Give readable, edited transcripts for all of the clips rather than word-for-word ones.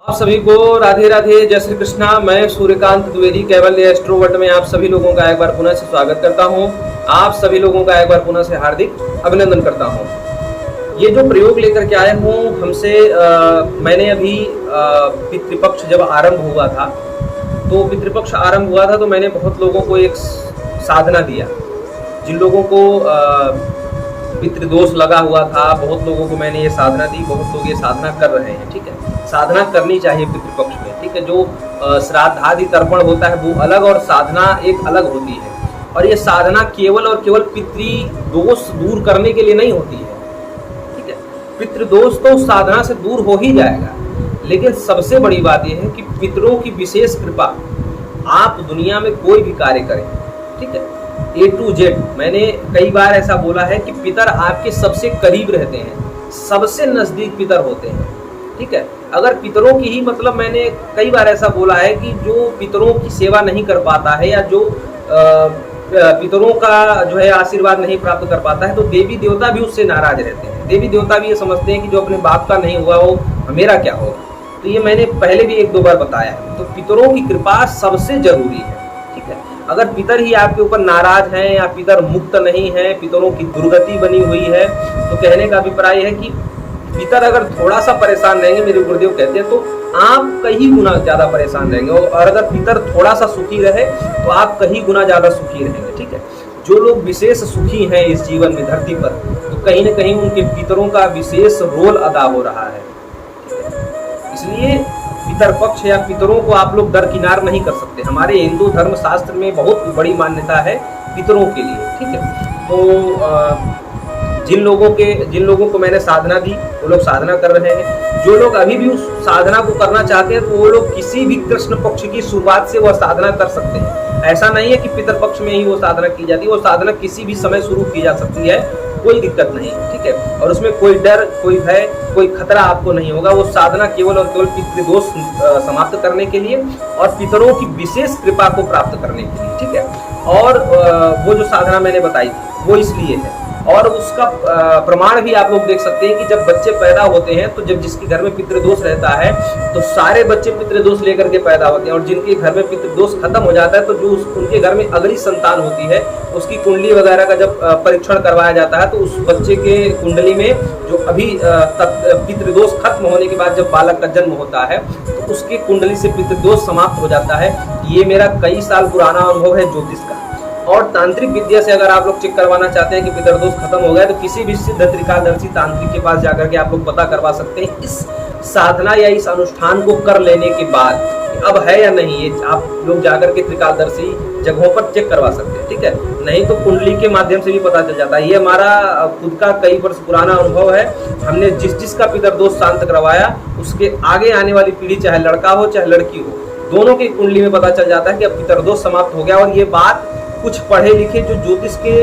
आप सभी को राधे राधे, जय श्री कृष्णा। मैं सूर्यकांत द्विवेदी कैवल्य एस्ट्रोवर्ट में आप सभी लोगों का एक बार पुनः से स्वागत करता हूं। आप सभी लोगों का एक बार पुनः से हार्दिक अभिनंदन करता हूं। ये जो प्रयोग लेकर के आया हूं हमसे मैंने अभी पितृपक्ष जब आरंभ हुआ था तो मैंने बहुत लोगों को एक साधना दिया। जिन लोगों को पितृदोष लगा हुआ था, बहुत लोगों को मैंने ये साधना दी। बहुत लोग ये साधना कर रहे हैं। ठीक है, साधना करनी चाहिए पितृपक्ष में। ठीक है, जो श्राद्ध आदि तर्पण होता है वो अलग और साधना एक अलग होती है। और ये साधना केवल और केवल पितृदोष दूर करने के लिए नहीं होती है। ठीक है, पितृदोष तो साधना से दूर हो ही जाएगा, लेकिन सबसे बड़ी बात यह है कि पितरों की विशेष कृपा आप दुनिया में कोई भी कार्य करें। ठीक है, A to Z। मैंने कई बार ऐसा बोला है कि पितर आपके सबसे करीब रहते हैं, सबसे नजदीक पितर होते हैं। ठीक है, अगर पितरों की ही मतलब मैंने कई बार ऐसा बोला है कि जो पितरों की सेवा नहीं कर पाता है या जो पितरों का जो है आशीर्वाद नहीं प्राप्त कर पाता है, तो देवी देवता भी उससे नाराज रहते हैं। देवी देवता भी ये समझते हैं कि जो अपने बाप का नहीं हुआ वो मेरा क्या होगा। तो ये मैंने पहले भी एक दो बार बताया है। तो पितरों की कृपा सबसे जरूरी है। ठीक है, अगर पितर ही आपके ऊपर नाराज हैं या पितर मुक्त नहीं है, पितरों की दुर्गति बनी हुई है, तो कहने का अभिप्राय है कि पितर अगर थोड़ा सा परेशान रहेंगे, मेरे गुरुदेव कहते हैं, तो आप कहीं गुना ज्यादा परेशान रहेंगे। और अगर पितर थोड़ा सा सुखी रहे तो आप कहीं गुना ज्यादा सुखी रहेंगे। ठीक है, जो लोग विशेष सुखी हैं इस जीवन में धरती पर, तो कहीं ना कहीं उनके पितरों का विशेष रोल अदा हो रहा है। इसलिए पितर पक्ष या पितरों को आप लोग दरकिनार नहीं कर सकते। हमारे हिंदू धर्म शास्त्र में बहुत बड़ी मान्यता है पितरों के लिए। ठीक है, तो जिन लोगों को मैंने साधना दी वो लोग साधना कर रहे हैं। जो लोग अभी भी उस साधना को करना चाहते हैं तो वो लोग किसी भी कृष्ण पक्ष की शुरुआत से वह साधना कर सकते हैं। ऐसा नहीं है कि पितर पक्ष में ही वो साधना की जाती है। वो साधना किसी भी समय शुरू की जा सकती है, कोई दिक्कत नहीं। ठीक है, और उसमें कोई डर, कोई भय, कोई खतरा आपको नहीं होगा। वो साधना केवल और केवल पितृदोष समाप्त करने के लिए और पितरों की विशेष कृपा को प्राप्त करने के लिए। ठीक है, और वो जो साधना मैंने बताई थी वो इसलिए है। और उसका प्रमाण भी आप लोग देख सकते हैं कि जब बच्चे पैदा होते हैं तो जब जिसके घर में पितृदोष रहता है तो सारे बच्चे पितृदोष लेकर के पैदा होते हैं। और जिनके घर में पितृदोष खत्म हो जाता है तो जो उनके घर में अगली संतान होती है उसकी कुंडली वगैरह का जब परीक्षण करवाया जाता है तो उस बच्चे के कुंडली में जो अभी पितृदोष खत्म होने के बाद जब बालक का जन्म होता है तो उसकी कुंडली से पितृदोष समाप्त हो जाता है। ये मेरा कई साल पुराना अनुभव है ज्योतिष का। और तांत्रिक विद्या से अगर आप लोग चेक करवाना चाहते हैं कि पितृदोष खत्म हो गया तो किसी भी सिद्ध त्रिकालदर्शी तांत्रिक के पास जाकर के आप लोग पता करवा सकते हैं इस साधना या इस अनुष्ठान को कर लेने के बाद अब है या नहीं। ये आप लोग जाकर के त्रिकालदर्शी जगहों पर चेक करवा सकते हैं। ठीक है, नहीं तो कुंडली के माध्यम से भी पता चल जाता है। ये हमारा खुद का कई वर्ष पुराना अनुभव है। हमने जिसका पितृदोष शांत करवाया उसके आगे आने वाली पीढ़ी, चाहे लड़का हो चाहे लड़की हो, दोनों की कुंडली में पता चल जाता है कि अब पितृदोष समाप्त हो गया। और ये बात कुछ पढ़े लिखे जो ज्योतिष के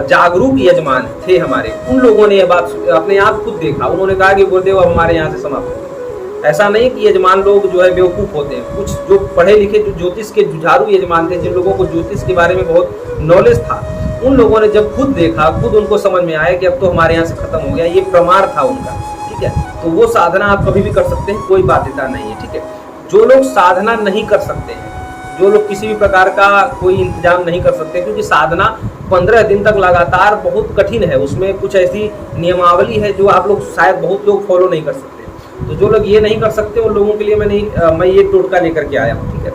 जागरूक यजमान थे हमारे, उन लोगों ने यह बात अपने आप खुद देखा। उन्होंने कहा कि गुरुदेव अब हमारे यहाँ से समाप्त हो गया। ऐसा नहीं कि यजमान लोग जो है बेवकूफ होते हैं। कुछ जो पढ़े लिखे जो ज्योतिष के जुझारू यजमान थे, जिन लोगों को ज्योतिष के बारे में बहुत नॉलेज था, उन लोगों ने जब खुद देखा, खुद उनको समझ में आया कि अब तो हमारे यहाँ से खत्म हो गया। ये प्रमाण था उनका। ठीक है, तो वो साधना आप कभी भी कर सकते हैं, कोई बाध्यता नहीं है। ठीक है, जो लोग साधना नहीं कर सकते हैं, जो लोग किसी भी प्रकार का कोई इंतजाम नहीं कर सकते, क्योंकि साधना 15 दिन तक लगातार बहुत कठिन है। उसमें कुछ ऐसी नियमावली है जो आप लोग शायद बहुत लोग फॉलो नहीं कर सकते। तो जो लोग ये नहीं कर सकते उन लोगों के लिए मैं ये टोटका लेकर के आया हूँ। ठीक है,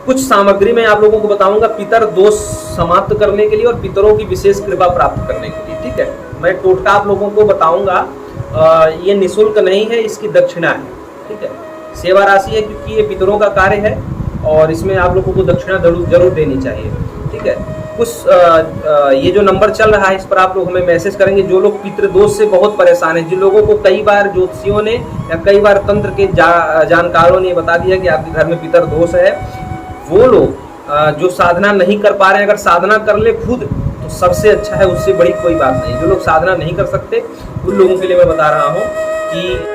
कुछ सामग्री मैं आप लोगों को बताऊंगा पितर दोष समाप्त करने के लिए और पितरों की विशेष कृपा प्राप्त करने के लिए। ठीक है, मैं टोटका आप लोगों को बताऊंगा। ये निःशुल्क नहीं है, इसकी दक्षिणा है। ठीक है, सेवा राशि है क्योंकि ये पितरों का कार्य है और इसमें आप लोगों को दक्षिणा जरूर देनी चाहिए। ठीक है, कुछ ये जो नंबर चल रहा है इस पर आप लोग हमें मैसेज करेंगे। जो लोग पितृदोष से बहुत परेशान हैं, जिन लोगों को कई बार ज्योतिषियों ने या कई बार तंत्र के जानकारों ने बता दिया कि आपके घर में पितृदोष है, वो लोग जो साधना नहीं कर पा रहे हैं, अगर साधना कर ले खुद तो सबसे अच्छा है, उससे बड़ी कोई बात नहीं। जो लोग साधना नहीं कर सकते उन लोगों के लिए मैं बता रहा हूँ कि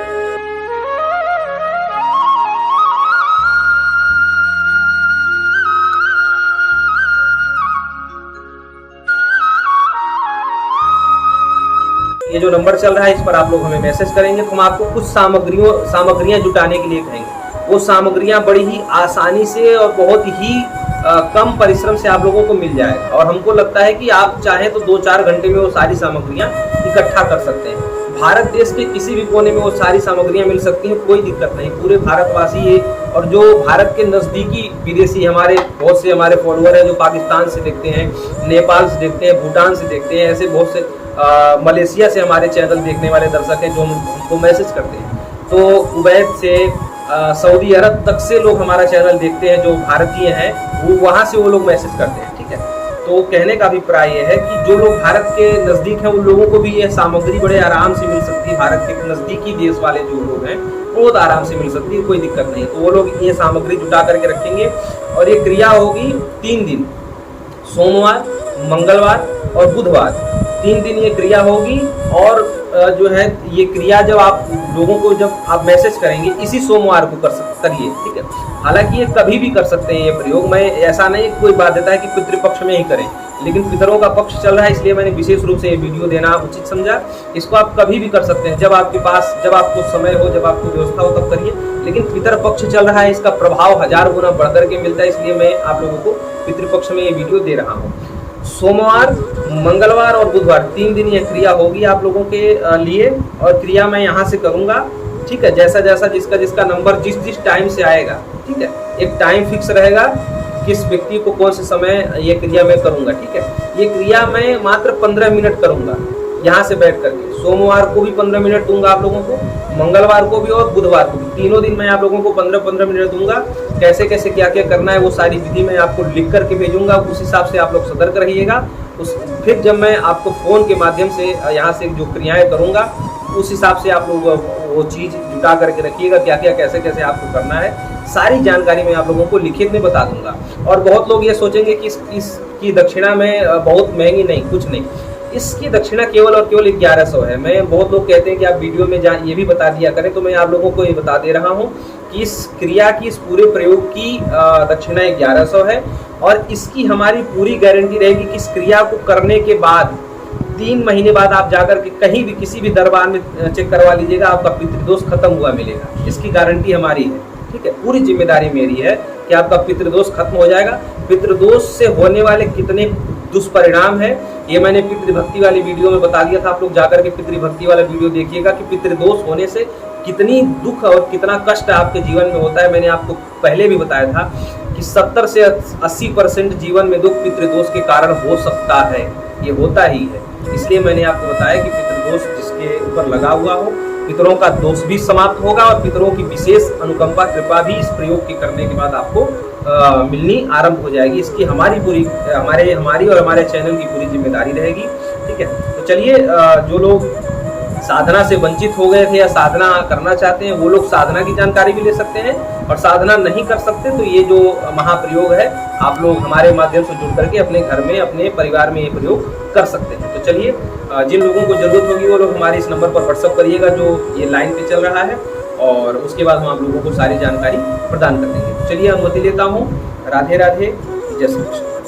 ये जो नंबर चल रहा है इस पर आप लोग हमें मैसेज करेंगे तो हम आपको कुछ सामग्रियां जुटाने के लिए कहेंगे। वो सामग्रियां बड़ी ही आसानी से और बहुत ही कम परिश्रम से आप लोगों को मिल जाएगा, और हमको लगता है कि आप चाहें तो 2-4 घंटे में वो सारी सामग्रियां इकट्ठा कर सकते हैं। भारत देश के किसी भी कोने में वो सारी सामग्रियां मिल सकती हैं, कोई दिक्कत नहीं। पूरे भारतवासी ये, और जो भारत के नज़दीकी विदेशी हमारे बहुत से हमारे फॉलोअर हैं जो पाकिस्तान से देखते हैं, नेपाल से देखते हैं, भूटान से देखते हैं, ऐसे बहुत से मलेशिया से हमारे चैनल देखने वाले दर्शक हैं जो हमको मैसेज करते हैं। तो कुवैत से सऊदी अरब तक से लोग हमारा चैनल देखते हैं जो भारतीय हैं, वो वहाँ से वो लोग मैसेज करते हैं, ठीक है। तो कहने का अभिप्राय ये है कि जो लोग भारत के नज़दीक हैं उन लोगों को भी ये सामग्री बड़े आराम से मिल सकती है। भारत के नज़दीकी देश वाले जो लोग हैं बहुत आराम से मिल सकती है, कोई दिक्कत नहीं। तो वो लोग ये सामग्री जुटा करके रखेंगे और ये क्रिया होगी 3 दिन, सोमवार, मंगलवार और बुधवार, 3 दिन ये क्रिया होगी। और जो है ये क्रिया जब आप लोगों को जब आप मैसेज करेंगे इसी सोमवार को करिए, ठीक है। हालांकि ये कभी भी कर सकते हैं ये प्रयोग, मैं ऐसा नहीं कोई बाध्यता है कि पितृपक्ष में ही करें, लेकिन पितरों का पक्ष चल रहा है इसलिए मैंने विशेष रूप से ये वीडियो देना उचित समझा। इसको आप कभी भी कर सकते हैं, जब आपके पास, जब आपको समय हो, जब आपको व्यवस्था हो तब करिए, लेकिन पितर पक्ष चल रहा है, इसका प्रभाव 1000 गुना बढ़कर के मिलता है, इसलिए मैं आप लोगों को पितृपक्ष में ये वीडियो दे रहा हूँ। सोमवार, मंगलवार और बुधवार 3 दिन यह क्रिया होगी आप लोगों के लिए, और क्रिया मैं यहाँ से करूँगा, ठीक है। जैसा जैसा जिसका नंबर जिस टाइम से आएगा, ठीक है, एक टाइम फिक्स रहेगा किस व्यक्ति को कौन से समय ये क्रिया मैं करूँगा, ठीक है। ये क्रिया मैं मात्र 15 मिनट करूँगा यहाँ से बैठ करके। सोमवार को भी 15 मिनट दूंगा आप लोगों को, मंगलवार को भी और बुधवार को भी, तीनों दिन मैं आप लोगों को 15-15 मिनट दूंगा। कैसे कैसे क्या क्या करना है वो सारी विधि मैं आपको लिख करके भेजूंगा, उस हिसाब से आप लोग सतर्क रहिएगा। फिर जब मैं आपको फ़ोन के माध्यम से यहाँ से जो क्रियाएँ करूँगा उस हिसाब से आप लोग वो चीज़ जुटा करके रखिएगा, क्या क्या कैसे कैसे आपको करना है, सारी जानकारी मैं आप लोगों को लिखित में बता दूंगा। और बहुत लोग ये सोचेंगे कि इसकी दक्षिणा में बहुत महंगी, नहीं, कुछ नहीं। इसकी दक्षिणा केवल और केवल 1100 है। मैं, बहुत लोग कहते हैं कि आप वीडियो में ये भी बता दिया करें, तो मैं आप लोगों को ये बता दे रहा हूँ कि इस क्रिया की, इस पूरे प्रयोग की दक्षिणा 1100 है, और इसकी हमारी पूरी गारंटी रहेगी कि इस क्रिया को करने के बाद 3 महीने बाद आप जाकर के कहीं भी किसी भी दरबार में चेक करवा लीजिएगा, आपका पितृदोष खत्म हुआ मिलेगा। इसकी गारंटी हमारी है, ठीक है। पूरी जिम्मेदारी मेरी है कि आपका पितृदोष खत्म हो जाएगा। पितृदोष से होने वाले कितने दुष्परिणाम है ये मैंने पितृभक्ति वाली वीडियो में बता दिया था। आप लोग जाकर के पितृभक्ति वाला वीडियो देखिएगा कि पितृदोष होने से कितनी दुख और कितना कष्ट आपके जीवन में होता है। मैंने आपको पहले भी बताया था कि 70 से 80% जीवन में दुख पितृदोष के कारण हो सकता है, ये होता ही है। इसलिए मैंने आपको बताया कि पितृदोष जिसके ऊपर लगा हुआ हो, पितरों का दोष भी समाप्त होगा और पितरों की विशेष अनुकंपा कृपा भी इस प्रयोग के करने के बाद आपको मिलनी आरंभ हो जाएगी। इसकी हमारी और हमारे चैनल की पूरी जिम्मेदारी रहेगी, ठीक है। तो चलिए, जो लोग साधना से वंचित हो गए थे या साधना करना चाहते हैं वो लोग साधना की जानकारी भी ले सकते हैं, और साधना नहीं कर सकते तो ये जो महाप्रयोग है आप लोग हमारे माध्यम से जुड़ करके अपने घर में, अपने परिवार में ये प्रयोग कर सकते हैं। तो चलिए, जिन लोगों को जरूरत होगी वो लोग हमारे इस नंबर पर व्हाट्सअप करिएगा जो ये लाइन पे चल रहा है, और उसके बाद हम आप लोगों को सारी जानकारी प्रदान कर देंगे। तो चलिए, अनुमति लेता हूँ। राधे राधे, जय श्री कृष्ण।